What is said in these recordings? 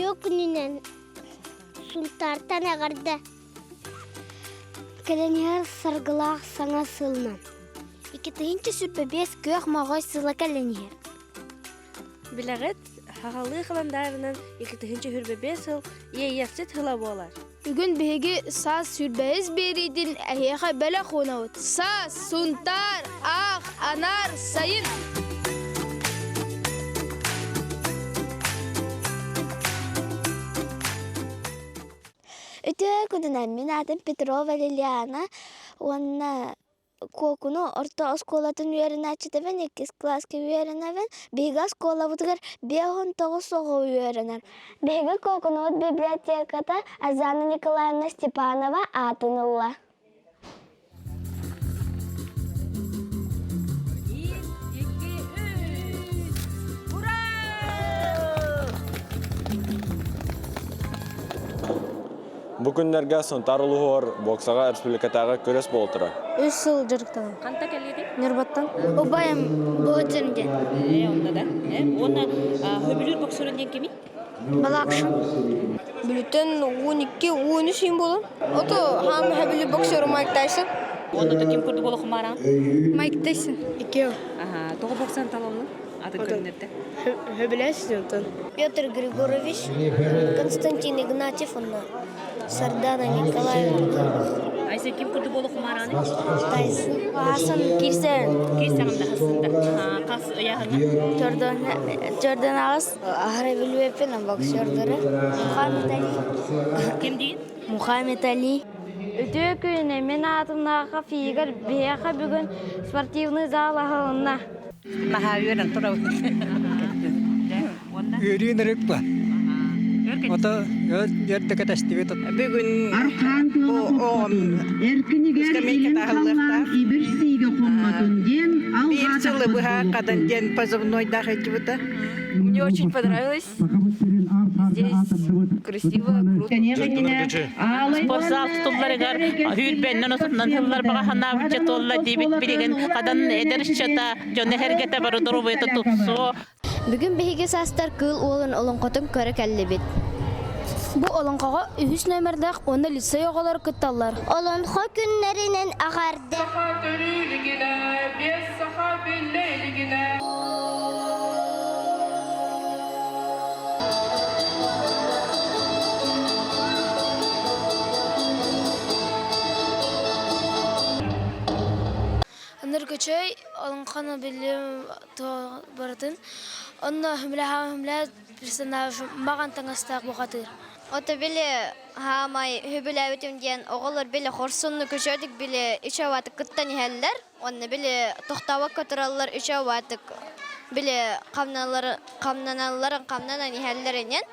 Ötüyor gününen sultartan ağırda. Kelener sargılaq sana sılnan. İkitihinci sürpebes köy mağay sıla kelener. Bileğet, hağalı kılandarının 2. hürbebe sıl, yeyefsit hıla bolar. Бүгін беге саз сүрбәйіз берейдін әйеға бәлі қонауыт. Саз, сунтар, ақ, анар, сайын. Өтө күнінен мен адым Петрова Лилиана. Онна кокуну орта осколатын үйерін ачытывен, 2 класска үйерінавен, бега оскола бұтығыр 5-9 соғы үйерінар. Бега кокуну от библиотеката Азана Николаевна Степанова атынылла. Бу күннәргә Сонтар улуғыр боксаға республикатағы көрес болтыра. 3 жыл жүріктігім. Қанта кәледі? Нұрбаттан. Обайым бұғыдырынде. Онда да. Оны хөбілер боксөрінден кемей? Балақшым. Бүлітін 12-13 ем болын. Ото хам хөбілі боксеру Майк Тайсон. Онда да кем көрді болы құмаран? Майк Тайсон. 2. Тоғы боксан талауны? Атын көрінетті? Хөбіләсін онтан. Петр Григорович, Константин Игнатьев, Сардана Николаевна. Айсы кем көрді болы құмараны? Тайсон, Хасан Кирсен. Кейсағында қасында. Қас ұяғына? Jordan Ağız, Ahrevi Lüepen, boksördürü. Muhammed Ali. Кем дейін? Muhammed Ali. Өте күні мен атымнаға фигер бейеқа бүгін спортивный зал ағылына. Махавиран тұра Yürüyün rıkba. Ota yerdeki testivit. Бүгін скамейка тағылықта. Bir жылы бұға қадан ден позывнойда қайтыбыда. Мне очень понравилось. Здесь красиво, круто. Спортзал тұтыларығар үйірбеннен ұсытынан хыллар баға хана бүче толла дейбет білеген қадан әдерішчата жоны әргеті бары дұру бұйты тұтсу. Бүгін бейге састар кыл олын олынқотын көрі кәлі бет. Бұл олынқаға 3 нөмірдәқ оны лицей оғалар күтталар. Олынқо күнлерінен ағарды. Нұргөчөй олынқаны білім бардың. Онна хүмлі персонаж маған таңастақ бұғатыр. Ота білі хамай хүбілі өтімден оғылыр білі қорсынны көшөдік білі үш аватық күттан әлілер. Онны білі тоқтауы көтіралылар үш аватық білі қамнаналарын қамнанан әлілерінен.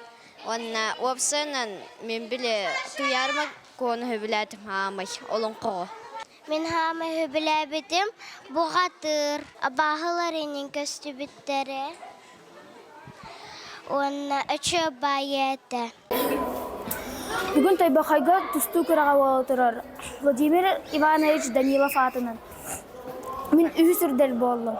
Онна опсынан мен білі туярма көні хүбілі өтім хамай олын қоғы. Мен хамай хүбілі өтім бұғатыр бағыларының көсті біттері. Онна үчі байеті. Бүгін Тайбақайға тұсту күраға отырар. Владимир Иванович Данилов атынан. Мен үйсірдел болдым.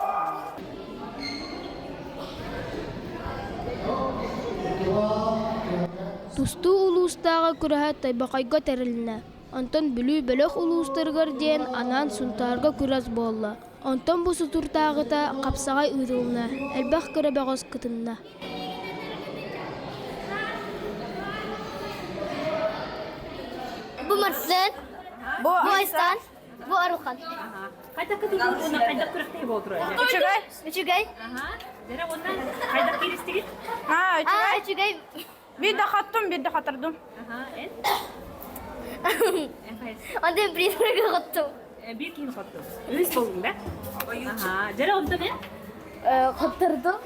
Тұсту ұлыстағы күраға Тайбақайға тәріліне. Антон бүлі бөлік ұлыстырғыр ден анан сұнтарға күраз болды. Антон бұсы тұртағыта қапсағай ұйдылына, әлбәқ күрі бәғыз күтінна. Bu Marslan, bu Aystan, bu Aruhan. Қайда күтіп оны қайда күріқтей болды? Üçügay. Дәрі оннан қайда керістеген? Üçügay. Bir de kattım, bir de katırdım. Ondan prinses'e kattım. Bir kim kattı? Üç buldun da? Dәрі онда ne? Kattırdım.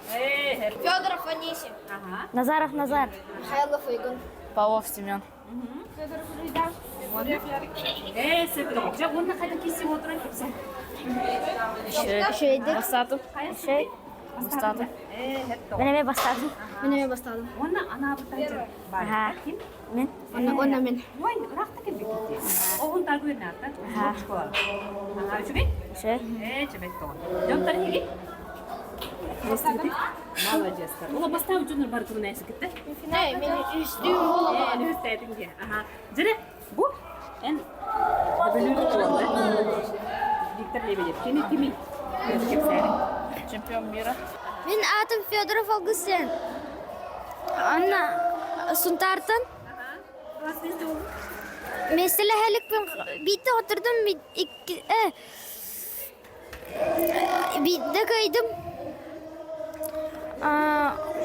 Федоров Анисим. Назаров Назар. Михайлов Игон. Павлов Семен. Септі. Жа онна қайда кесіп отыран кепсен? Şeydik. Бастадым. Бастадым. Менеме бастадым. Онна ана бұттан бар. Кім? Мен. Ona men. Ой, рақта кем бекетті. Оғын тағы өрін артта. Үшіге? Үшіге? Şey. Чебет тоғын. Жон тары хеге? Естигити? Молодецтер. Ола бастау жонор бар күн эсикитте. Мен үстүм болам. Üniversitedinki. Aha. Jere bu en bölümü oldu. Виктор Лебедев. Kimi? Чемпион мира. Мен атым Федоров Августин. Анна Сунтартан. Mesela helik bitti oturdum bitti kaydım.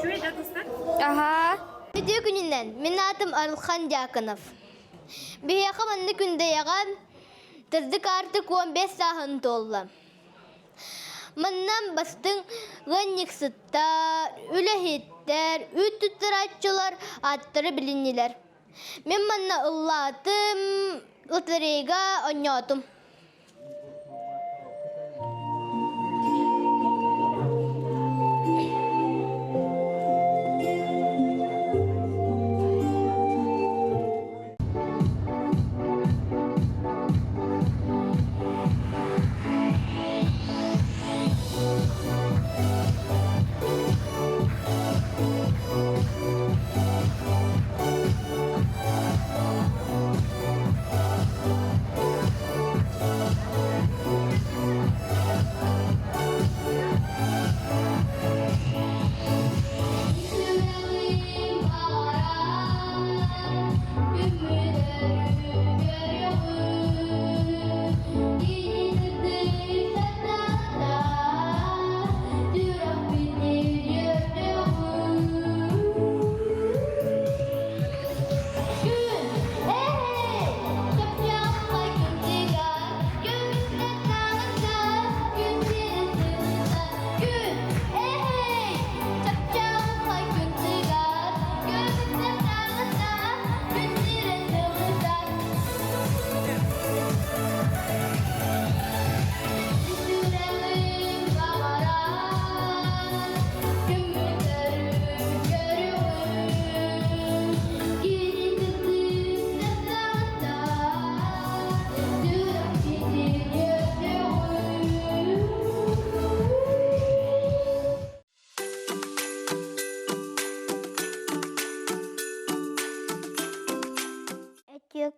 Şöyle dostlar. Aha. Video gününden. Benim adım Arılhan Cakanov. Bir yakın günde yakan. Tırdık artık 15 saat oldu. Mannan bastın gannik sıttar, ülehitler, ütütüratçılar atları bilindiler. Men manna ılladım, ıtırıga oynadım.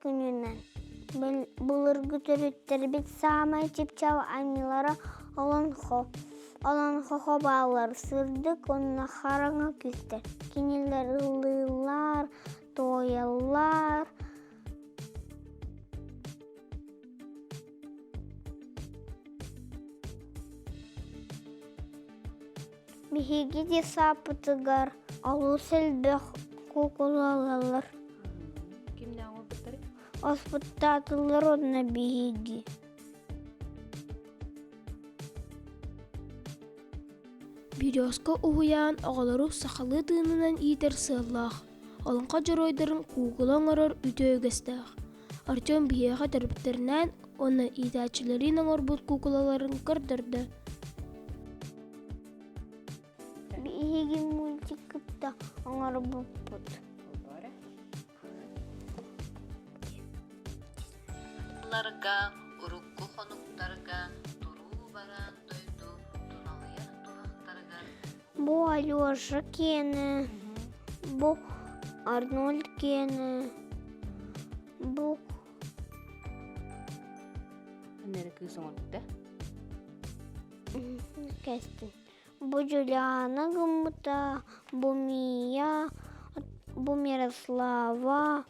Gününden. Bulurgu türütteri bit sağmay çipçav aymilara olan hoho bağlar sırdık onunla haranga küster. Kiniler ıllılar, doyalar. Bihigi de sapıtıgar, alusel beh kukulalar. Kimden o bitleri? Оспытатылар одна биги. Бириоска уһуяан оҕолору сахалы тыынынан иитер сыаллаах. Олонха жоройдарын куугулаң орор үтөөгөстөөх. Артем биһиэхэ төрбүттеринэн онна иитаачыларын оҥорбут кукулаларын көрдөрдө. Биги мультикта оңорбуппут. Ларга, урукку хонуктарга, туруу баран дойду, туналыяр тухтарга. Бу Алёша кені, бу Арнольд кені, бу Нere kızım oldu? Кэстин. Бу Джулиана гымыта, бу Мия, бу Мирослава.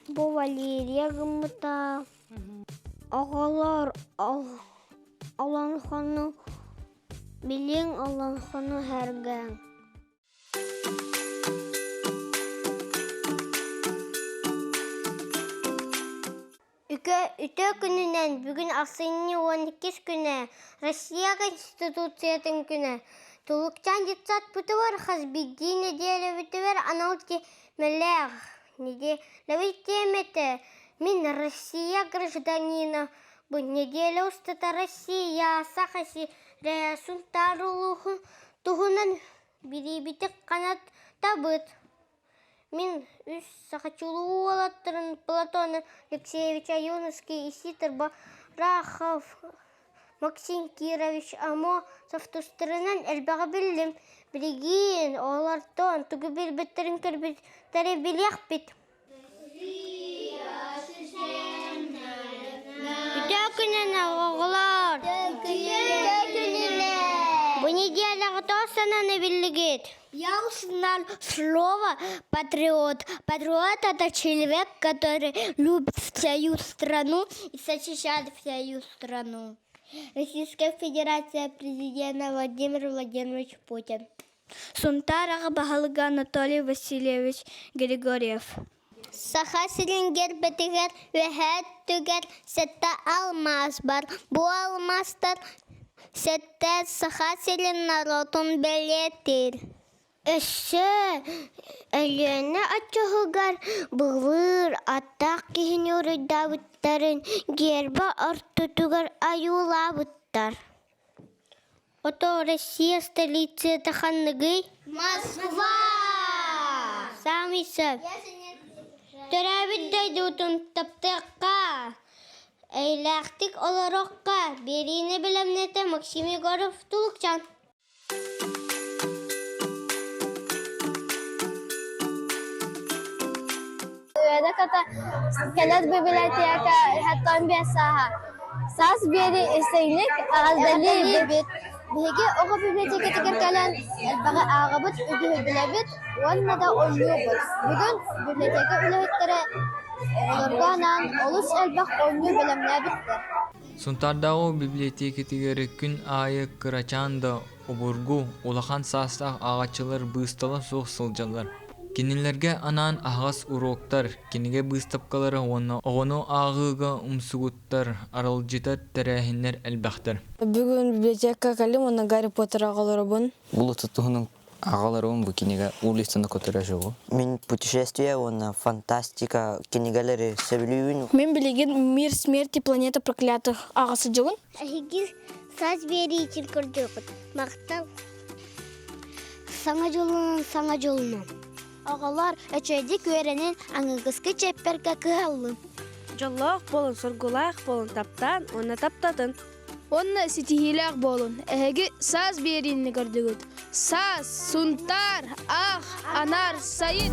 Бу Валерия гымыта. Оголор аланханы билең аланханы һәргән. Үтө күнүнен бүгүн аксыйны 12 күнө Россия Конституциятын күнө. Тулукчан детсат путувар хазбиди неделя битвер аналти мелех. Неделя битемете. Мин Россия гражданина. Бу неделя устата Россия сахаси рясун тарулуху тугунан бирибитик канат табыт. Мин үс сахачулуу алаттырын Платон Алексеевич Аюновский и Ситер Барахов Максим Кирович Амо софтустарынан элбаға білдім. Білген олартон түгі білбеттерін көрбеттері білек бит. Үтә күнен оғылар. Бұл неделяғы тостананы білгет. Я узнал слово патриот. Патриот — это человек, который любит свою страну и защищает свою страну. Российская Федерация, президент Владимир Владимирович Путин. Сунтар Багалга Анатолий Васильевич Григорьев. Саха силингер бетигер вехет түгер сетте алмаз бар. Бу алмазтар сетте саха силин народун белетир. Эссе әліне атчығығар бұғыр аттақ кейін өріда бұттарын гербі артытығар аюла бұттар. Ото Россия столицы таханныгы? Москва! Самисып. Төрәбіт дайды ұтын таптыққа. Әйләқтік оларыққа. Беріне білімнеті Максим Егоров Тулықчан. كانت ببلاتيكا حتى بيساها ساس بيري استينك أغزدلي بيت بيجي أخو ببلاتيكا تكركلان البغاء أغبط وجه بلابت والمدى أوليوبت بجن ببلاتيكا أولوه الترى ولرغانان أولوش البغ أوليو بلمنابت Сунтардағы библиотекетігері күн айы кырачанда обургу улахан састақ ағачылар бысталы соқ сылжалар. Кенелерге анан ағас уроктар, кенеге быстапкалары оғыну ағыға умсугуттар, аралжитар тәрәхінер әлбәқтар. Бүгін библиотека кәлім, оны Гарри Поттер ағалары бұн. Бұл тұттығының ағалары бұл кенеге улистаны көтірі жоғы. Мен путешествие, оны фантастика кенегалері сөйлеуін. Мен білеген «Мир, смерть и планета проклятых» ағасы жоғын. Әйгіз саз берейчіл көрдіғыт. Мақтал саңа жолынан. Ағалар әчәйдік өренен аңығызғы чәпперге кығалын. Жоллақ болын, сұргулақ болын таптан, оны таптадын. Онна сетихилақ болын. Әгі саз берінні көрдігіт. Саз, сунтар, ақ, анар, сайын.